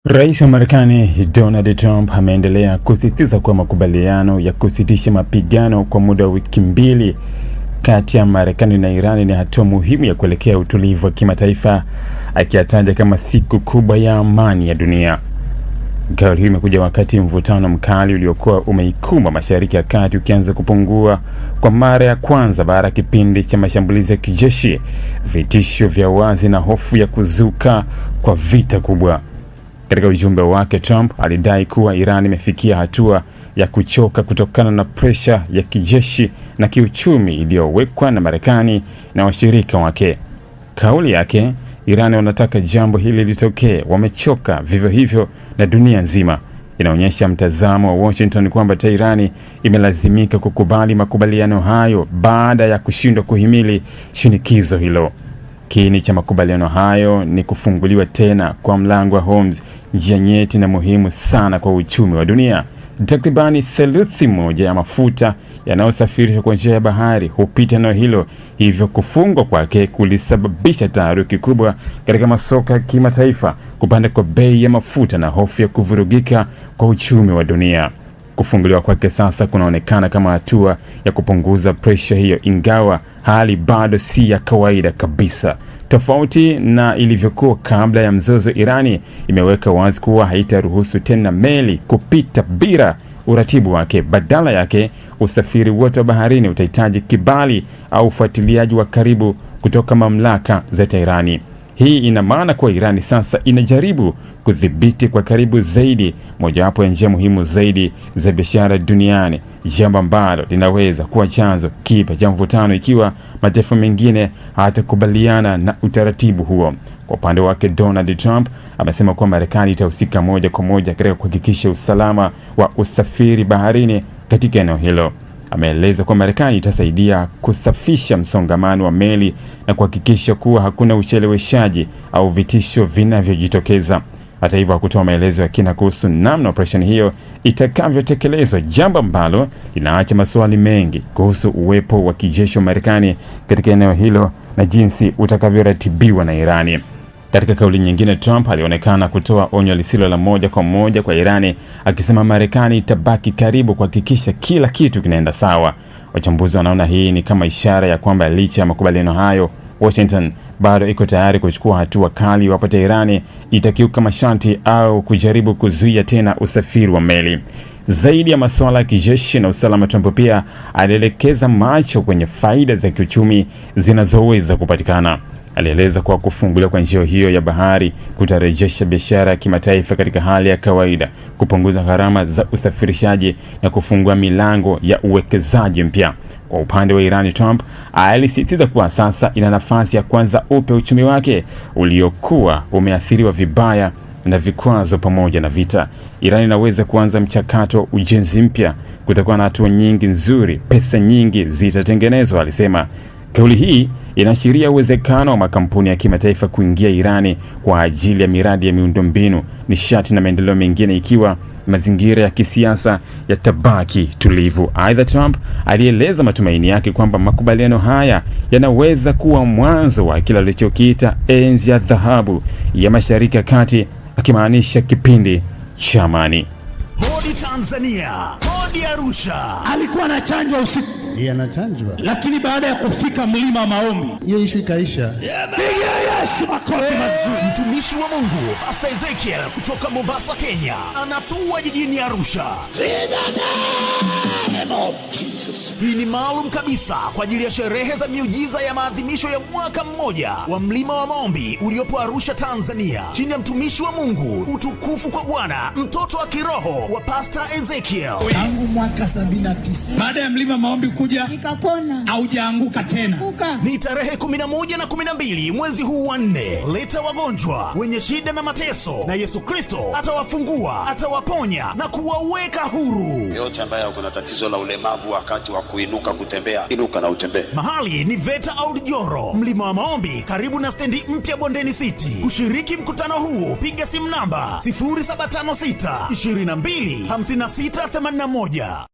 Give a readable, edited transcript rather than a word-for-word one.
Rais wa Marekani Donald Trump ameendelea kusisitiza kuwa makubaliano ya kusitisha mapigano kwa muda wa wiki mbili kati ya Marekani na Iran ni hatua muhimu ya kuelekea utulivu wa kimataifa, akiyataja kama siku kubwa ya amani ya dunia. Kauli hii imekuja wakati mvutano mkali uliokuwa umeikumba Mashariki ya Kati ukianza kupungua kwa mara ya kwanza baada ya kipindi cha mashambulizi ya kijeshi, vitisho vya wazi na hofu ya kuzuka kwa vita kubwa. Katika ujumbe wake, Trump alidai kuwa Iran imefikia hatua ya kuchoka kutokana na presha ya kijeshi na kiuchumi iliyowekwa na Marekani na washirika wake. Kauli yake, Iran wanataka jambo hili litokee, wamechoka, vivyo hivyo na dunia nzima, inaonyesha mtazamo wa Washington kwamba Tehran imelazimika kukubali makubaliano hayo baada ya kushindwa kuhimili shinikizo hilo. Kiini cha makubaliano hayo ni kufunguliwa tena kwa mlango wa Hormuz, njia nyeti na muhimu sana kwa uchumi wa dunia. Takribani theluthi moja ya mafuta yanayosafirishwa kwa njia ya bahari hupita eneo hilo, hivyo kufungwa kwake kulisababisha taharuki kubwa katika masoko ya kimataifa, kupanda kwa bei ya mafuta na hofu ya kuvurugika kwa uchumi wa dunia. Kufunguliwa kwake sasa kunaonekana kama hatua ya kupunguza presha hiyo, ingawa hali bado si ya kawaida kabisa. Tofauti na ilivyokuwa kabla ya mzozo, Irani imeweka wazi kuwa haitaruhusu tena meli kupita bila uratibu wake. Badala yake, usafiri wote wa baharini utahitaji kibali au ufuatiliaji wa karibu kutoka mamlaka za Teherani. Hii ina maana kuwa Irani sasa inajaribu kudhibiti kwa karibu zaidi mojawapo ya njia muhimu zaidi za biashara duniani, jambo ambalo linaweza kuwa chanzo kipya cha mvutano ikiwa mataifa mengine hayatakubaliana na utaratibu huo. Kwa upande wake, Donald Trump amesema kuwa Marekani itahusika moja kwa moja katika kuhakikisha usalama wa usafiri baharini katika eneo hilo. Ameeleza kuwa Marekani itasaidia kusafisha msongamano wa meli na kuhakikisha kuwa hakuna ucheleweshaji au vitisho vinavyojitokeza. Hata hivyo, hakutoa maelezo ya kina kuhusu namna operesheni hiyo itakavyotekelezwa, jambo ambalo linaacha maswali mengi kuhusu uwepo wa kijeshi wa Marekani katika eneo hilo na jinsi utakavyoratibiwa na Irani. Katika kauli nyingine, Trump alionekana kutoa onyo lisilo la moja kwa moja kwa Irani, akisema Marekani itabaki karibu kuhakikisha kila kitu kinaenda sawa. Wachambuzi wanaona hii ni kama ishara ya kwamba licha ya makubaliano hayo, Washington bado iko tayari kuchukua hatua kali iwapo Irani itakiuka masharti au kujaribu kuzuia tena usafiri wa meli. Zaidi ya masuala ya kijeshi na usalama, Trump pia alielekeza macho kwenye faida za kiuchumi zinazoweza kupatikana. Alieleza kuwa kufunguliwa kwa njia hiyo ya bahari kutarejesha biashara ya kimataifa katika hali ya kawaida, kupunguza gharama za usafirishaji na kufungua milango ya uwekezaji mpya. Kwa upande wa Iran, Trump alisisitiza kuwa sasa ina nafasi ya kuanza upya uchumi wake uliokuwa umeathiriwa vibaya na vikwazo pamoja na vita. Iran inaweza kuanza mchakato wa ujenzi mpya, kutakuwa na hatua nyingi nzuri, pesa nyingi zitatengenezwa, alisema. Kauli hii inaashiria uwezekano wa makampuni ya kimataifa kuingia Irani kwa ajili ya miradi ya miundombinu, nishati na maendeleo mengine ikiwa mazingira ya kisiasa yatabaki tulivu. Aidha, Trump alieleza matumaini yake kwamba makubaliano haya yanaweza kuwa mwanzo wa kile alichokiita enzi ya dhahabu ya Mashariki ya Kati, akimaanisha kipindi cha amani. Hodi Tanzania, hodi Arusha. Alikuwa anachanjwa usiku. Yeye anachanjwa. Lakini baada ya kufika mlima maombi, hiyo issue ikaisha. Piga Yesu makofi mazuri. Mtumishi wa Mungu Pastor Ezekiel kutoka Mombasa, Kenya, anatua jijini Arusha. Hii ni maalum kabisa kwa ajili ya sherehe za miujiza ya maadhimisho ya mwaka mmoja wa mlima wa maombi uliopo Arusha, Tanzania, chini ya mtumishi wa Mungu Utukufu kwa Bwana, mtoto wa kiroho wa Pastor Ezekiel. Tangu mwaka 79 baada ya mlima maombi kuja nikapona, haujaanguka tena. Ni tarehe 11 na 12 mwezi huu wa 4. Leta wagonjwa wenye shida na mateso, na Yesu Kristo atawafungua, atawaponya na kuwaweka huru. Yote ambaye kuna tatizo la ulemavu wakati wa kuinuka kutembea, inuka na utembee. Mahali ni Veta Audioro, mlima wa maombi, karibu na stendi mpya Bondeni City. Kushiriki mkutano huu, piga simu namba 0756 22 56 81.